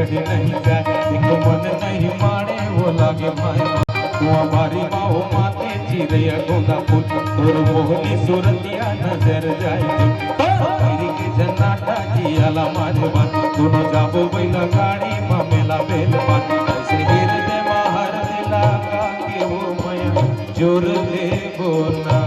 चढ़ नहीं जाए एक मन नहीं माने वो लागे माए तू हमारी माओ माथे चिरैया गोंदा फूल तोर मोहनी सूरतिया नजर जाए मेरी के जन्नाटा जियाला माजबान दोनों जाबो बैला गाड़ी मा मेला बेलबान ऐसे हृदय बाहर दिला का के वो मया जोर ले बोना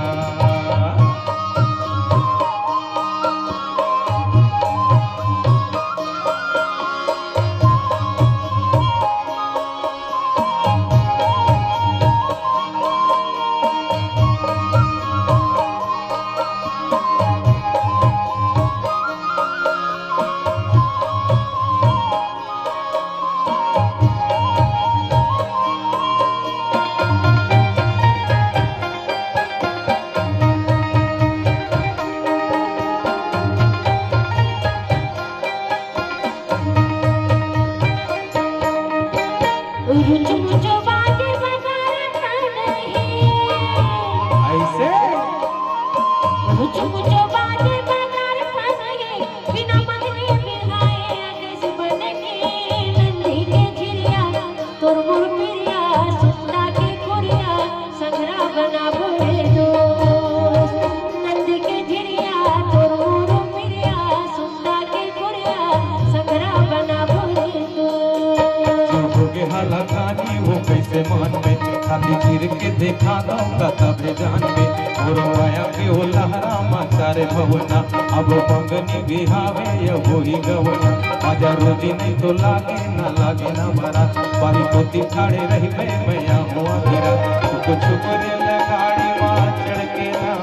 खाली गिर के देखा दूंगा तब जान में और आया के ओ लहरा माचारे भवना अब मंगनी बिहावे या वही गवना आजा रोजी नहीं तो लागे ना भरा पारी पोती ठाड़े रही मैं हुआ गिरा छुप छुप रे लगाड़ी मां चढ़ के ना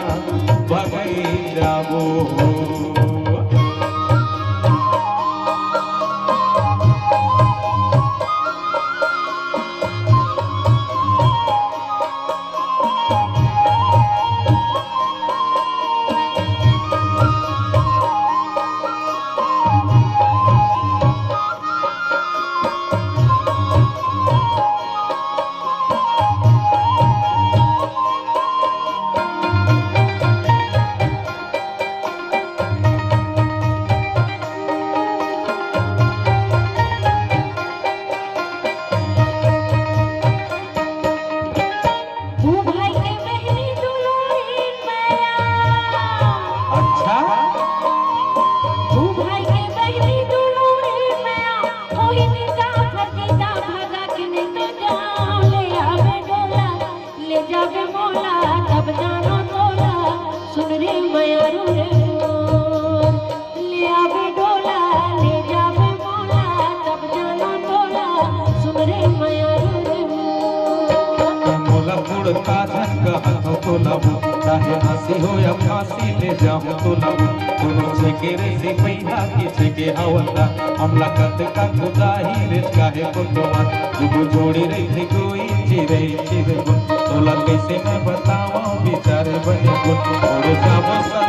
भगई जाबो चाहे हंसी हो या फांसी ले जाऊं तो लाऊं दोनों छेके रे से पहिला की छेके हवला हमला कत का खुदा ही रे काहे को तोमान दुगो जोड़ी रे थे कोई चिरे तोला कैसे मैं बताऊं बेचारे बने को और जाबो